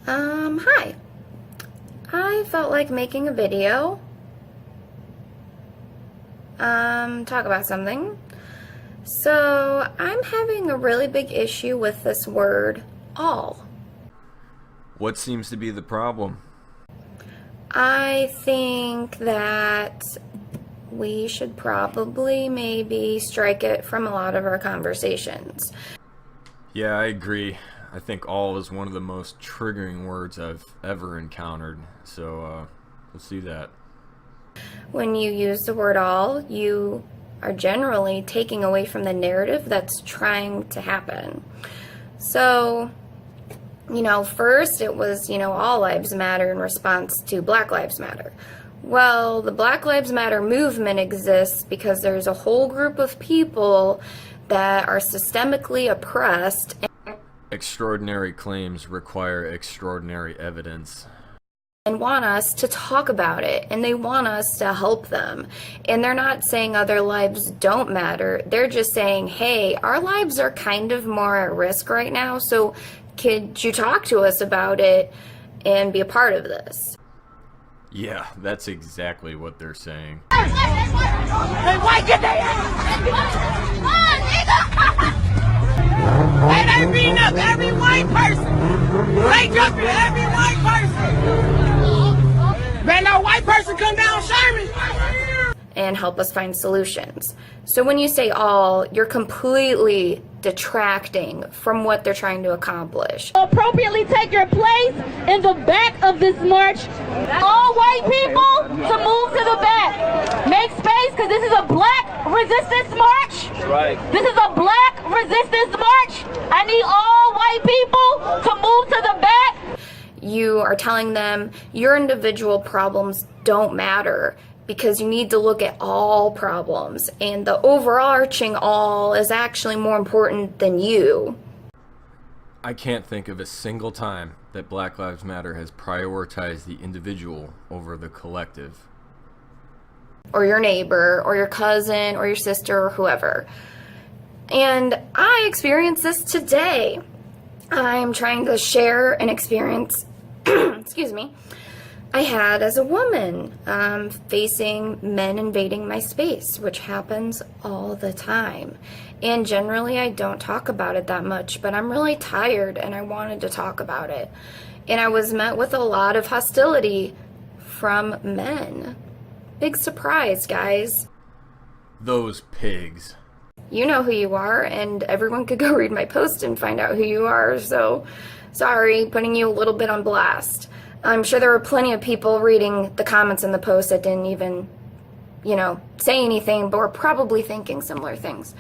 Hi. I felt like making a video, talk about something. So, I'm having a really big issue with this word, all. What seems to be the problem? I think that we should probably maybe strike it from a lot of our conversations. Yeah, I agree. I think all is one of the most triggering words I've ever encountered. So, let's do that. When you use the word all, you are generally taking away from the narrative that's trying to happen. So, first it was, all lives matter in response to Black Lives Matter. Well, the Black Lives Matter movement exists because there's a whole group of people that are systemically oppressed Extraordinary claims require extraordinary evidence. and want us to talk about it, and they want us to help them. And they're not saying other lives don't matter. They're just saying, hey, our lives are kind of more at risk right now, so could you talk to us about it and be a part of this? Yeah, that's exactly what they're saying. Hey, white, get their ass! Hey, they beating up every white person! They jumping every white person! Man, no white person come down Sherman! And help us find solutions. So when you say all, you're completely detracting from what they're trying to accomplish. Appropriately take your place in the back of this march. All white people to move to the back. Make space, because this is a black resistance march. Right. This is a black resistance march. I need all white people to move to the back. You are telling them your individual problems don't matter because you need to look at all problems, and the overarching all is actually more important than you. I can't think of a single time that Black Lives Matter has prioritized the individual over the collective. Or your neighbor, or your cousin, or your sister, or whoever. And I experienced this today. I'm trying to share an experience, excuse me, I had as a woman, facing men invading my space, which happens all the time. And generally I don't talk about it that much, but I'm really tired and I wanted to talk about it. And I was met with a lot of hostility from men. Big surprise, guys. Those pigs. You know who you are, and everyone could go read my post and find out who you are, so sorry, putting you a little bit on blast. I'm sure there were plenty of people reading the comments in the post that didn't even, say anything, but were probably thinking similar things.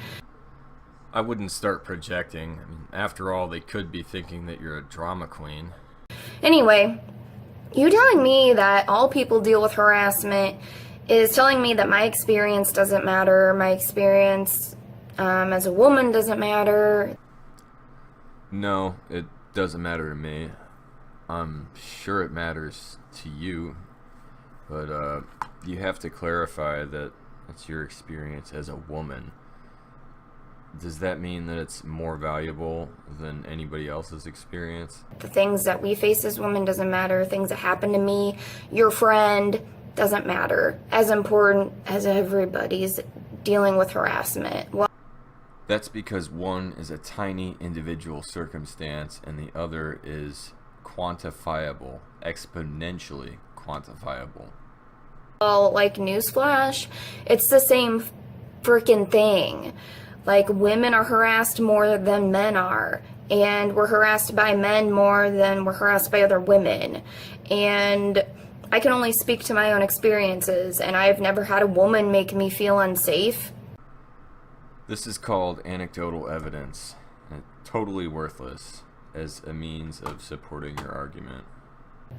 I wouldn't start projecting. I mean, after all, they could be thinking that you're a drama queen. Anyway, you telling me that all people deal with harassment is telling me that my experience doesn't matter, my experience as a woman doesn't matter. No, it doesn't matter to me. I'm sure it matters to you, but you have to clarify that it's your experience as a woman. Does that mean that it's more valuable than anybody else's experience? The things that we face as women doesn't matter. Things that happen to me, your friend, doesn't matter. As important as everybody's dealing with harassment. Well, That's because one is a tiny individual circumstance and the other is quantifiable, exponentially quantifiable. like newsflash, it's the same freaking thing. Like, women are harassed more than men are, and we're harassed by men more than we're harassed by other women. And I can only speak to my own experiences, and I've never had a woman make me feel unsafe. This is called anecdotal evidence, and totally worthless as a means of supporting your argument.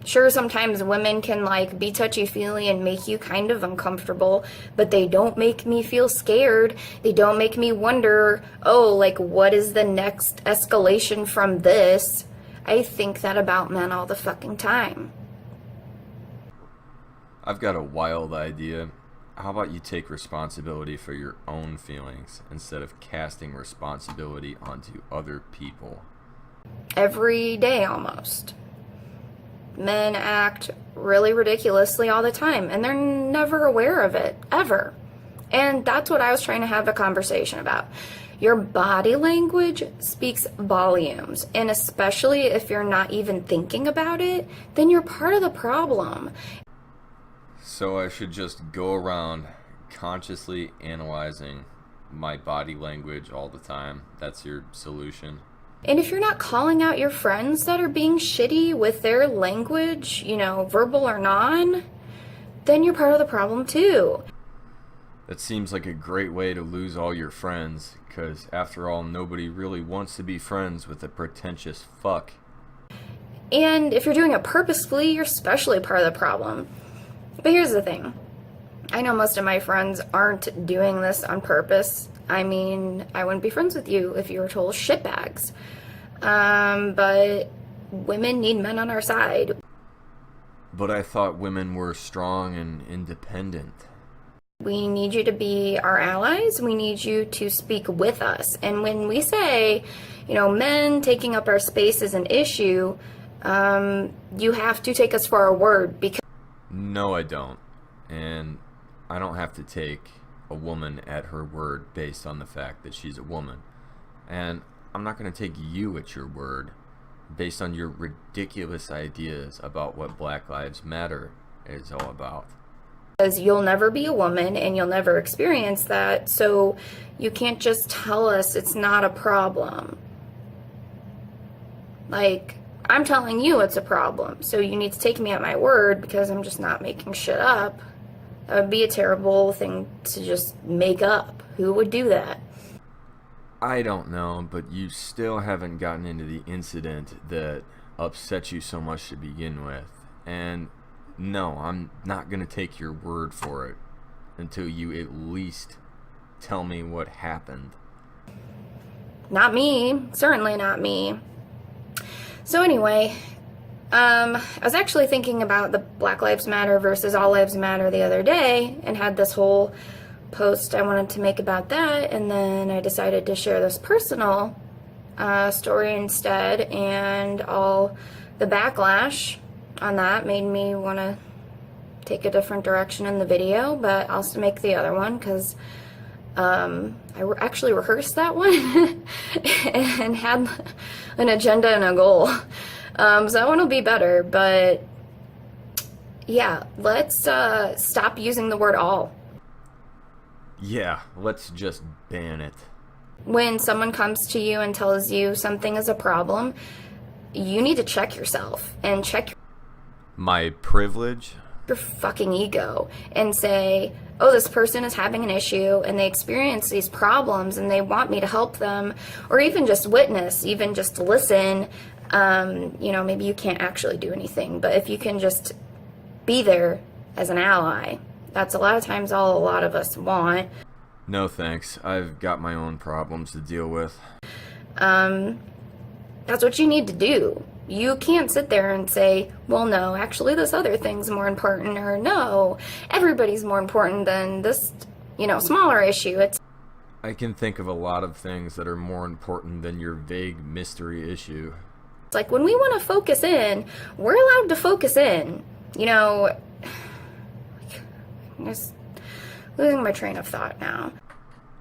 Sure, sometimes women can be touchy-feely and make you kind of uncomfortable, but they don't make me feel scared. They don't make me wonder, what is the next escalation from this? I think that about men all the fucking time. I've got a wild idea. How about you take responsibility for your own feelings instead of casting responsibility onto other people? Every day almost. Men act really ridiculously all the time, and they're never aware of it, ever. And that's what I was trying to have a conversation about. Your body language speaks volumes, and especially if you're not even thinking about it, then you're part of the problem. So I should just go around consciously analyzing my body language all the time. That's your solution? And if you're not calling out your friends that are being shitty with their language, verbal or non, then you're part of the problem too. That seems like a great way to lose all your friends, because after all, nobody really wants to be friends with a pretentious fuck. And if you're doing it purposefully, you're especially part of the problem. But here's the thing. I know most of my friends aren't doing this on purpose. I mean, I wouldn't be friends with you if you were total shitbags. But women need men on our side. But I thought women were strong and independent. We need you to be our allies. We need you to speak with us. And when we say, men taking up our space is an issue, you have to take us for our word. Because No, I don't. And I don't have to take a woman at her word based on the fact that she's a woman. And I'm not going to take you at your word based on your ridiculous ideas about what Black Lives Matter is all about. Because you'll never be a woman and you'll never experience that, so you can't just tell us it's not a problem. Like, I'm telling you it's a problem, so you need to take me at my word because I'm just not making shit up. That would be a terrible thing to just make up. Who would do that? I don't know, but you still haven't gotten into the incident that upset you so much to begin with. And no, I'm not going to take your word for it until you at least tell me what happened. Not me. Certainly not me. So anyway, I was actually thinking about the Black Lives Matter versus All Lives Matter the other day and had this whole post I wanted to make about that, and then I decided to share this personal story instead, and all the backlash on that made me want to take a different direction in the video, but I'll still make the other one because actually rehearsed that one and had an agenda and a goal. So that one will be better, but yeah, let's stop using the word all. Yeah, let's just ban it. When someone comes to you and tells you something is a problem, you need to check yourself and check My privilege? your fucking ego and say, oh, this person is having an issue and they experience these problems and they want me to help them, or even just witness, even just listen. Maybe you can't actually do anything, but if you can just be there as an ally, that's a lot of times all a lot of us want. No thanks, I've got my own problems to deal with. That's what you need to do. You can't sit there and say, well, no, actually this other thing's more important, or no, everybody's more important than this, smaller issue. I can think of a lot of things that are more important than your vague mystery issue. It's like when we want to focus in, we're allowed to focus in. I'm just losing my train of thought now.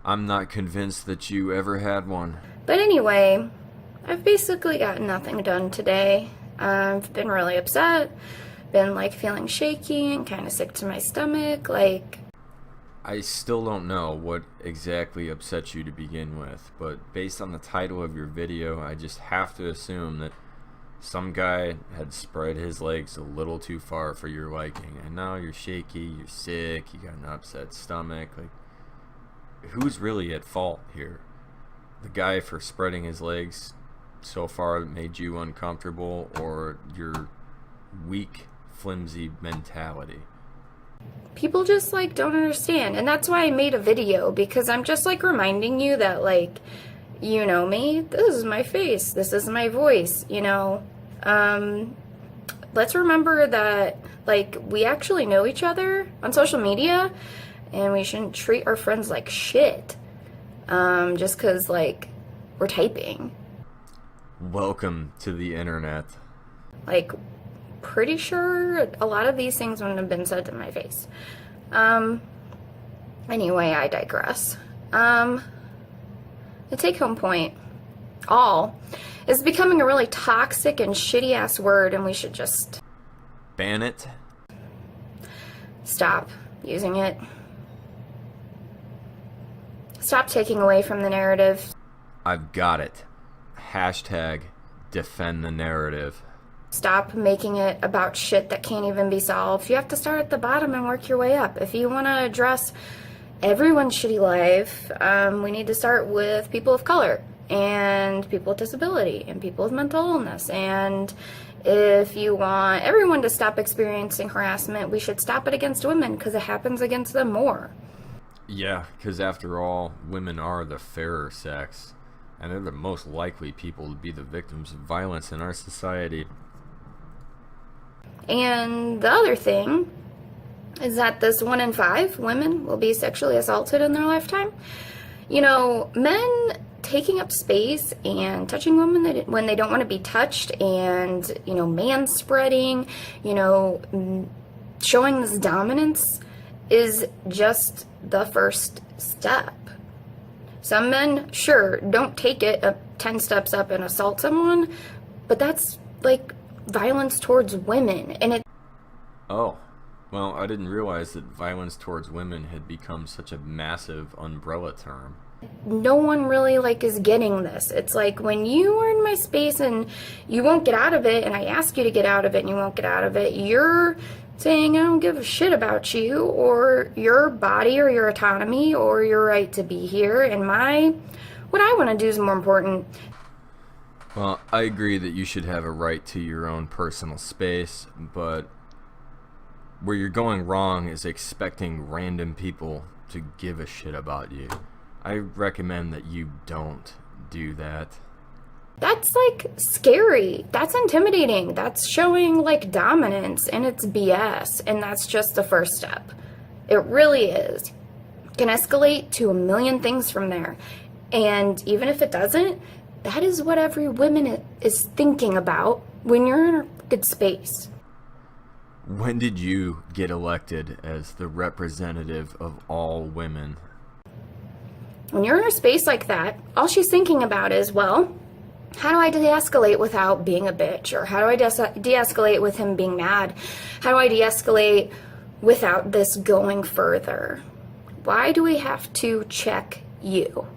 I'm not convinced that you ever had one. But anyway, I've basically gotten nothing done today. I've been really upset, been feeling shaky and kind of sick to my stomach, I still don't know what exactly upset you to begin with, but based on the title of your video, I just have to assume that some guy had spread his legs a little too far for your liking, and now you're shaky, you're sick, you got an upset stomach. Who's really at fault here? The guy for spreading his legs so far that made you uncomfortable, or your weak, flimsy mentality? People just don't understand, and that's why I made a video, because I'm just reminding you that you know me, this is my face, this is my voice, let's remember that we actually know each other on social media, and we shouldn't treat our friends like shit just because we're typing. Welcome to the internet. pretty sure a lot of these things wouldn't have been said to my face. Anyway, I digress. The take-home point, all, is becoming a really toxic and shitty-ass word, and we should just ban it. stop using it. Stop taking away from the narrative. I've got it. Hashtag defend the narrative. Stop making it about shit that can't even be solved. You have to start at the bottom and work your way up. If you want to address everyone's shitty life, we need to start with people of color and people with disability and people with mental illness. And if you want everyone to stop experiencing harassment, we should stop it against women because it happens against them more. Yeah, because after all, women are the fairer sex, and they're the most likely people to be the victims of violence in our society. And the other thing is that this 1 in 5 women will be sexually assaulted in their lifetime. You know, men taking up space and touching women when they don't want to be touched, and, you know, man-spreading, you know, showing this dominance is just the first step. Some men, sure, don't take it 10 steps up and assault someone, but that's like violence towards women, and it. Oh, well, I didn't realize that violence towards women had become such a massive umbrella term. No one really like is getting this. It's like when you are in my space and you won't get out of it, and I ask you to get out of it and you won't get out of it, you're saying I don't give a shit about you or your body or your autonomy or your right to be here, and what I want to do is more important. Well, I agree that you should have a right to your own personal space, but where you're going wrong is expecting random people to give a shit about you. I recommend that you don't do that. That's like scary. That's intimidating. That's showing like dominance, and it's BS, and that's just the first step. It really is. It can escalate to a million things from there. And even if it doesn't, that is what every woman is thinking about when you're in a good space. When did you get elected as the representative of all women? When you're in a space like that, all she's thinking about is, well, how do I de-escalate without being a bitch? Or how do I de-escalate with him being mad? How do I de-escalate without this going further? Why do we have to check you?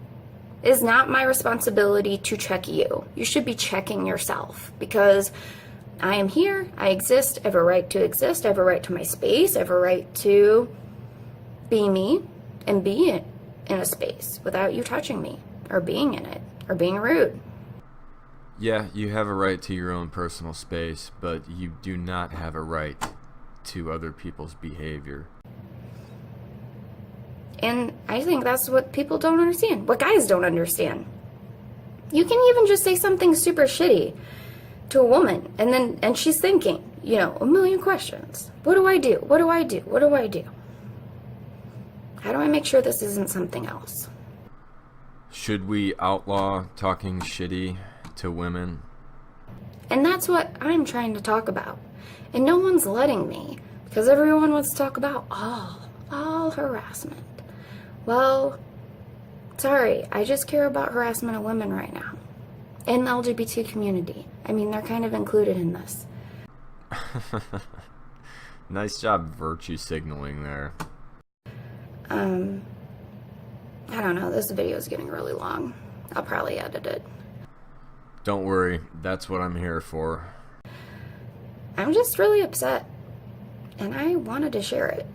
It is not my responsibility to check you. You should be checking yourself, because I am here, I exist, I have a right to exist, I have a right to my space, I have a right to be me and be in a space without you touching me or being in it or being rude. Yeah, you have a right to your own personal space, but you do not have a right to other people's behavior. And I think that's what people don't understand, what guys don't understand. You can even just say something super shitty to a woman, and she's thinking, you know, a million questions. What do I do? What do I do? What do I do? How do I make sure this isn't something else? Should we outlaw talking shitty to women? And that's what I'm trying to talk about. And no one's letting me, because everyone wants to talk about all harassment. Well, sorry, I just care about harassment of women right now. And the LGBT community. I mean, they're kind of included in this. Nice job virtue signaling there. I don't know, this video is getting really long. I'll probably edit it. Don't worry, that's what I'm here for. I'm just really upset, and I wanted to share it.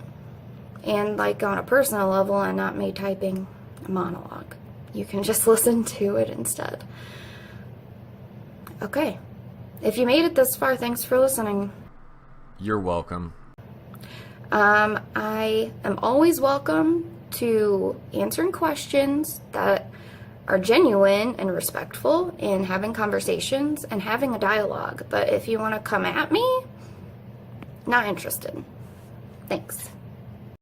And like on a personal level, and not me typing a monologue. You can just listen to it instead. Okay. If you made it this far, thanks for listening. You're welcome. I am always welcome to answering questions that are genuine and respectful, and having conversations and having a dialogue. But if you want to come at me, not interested. Thanks.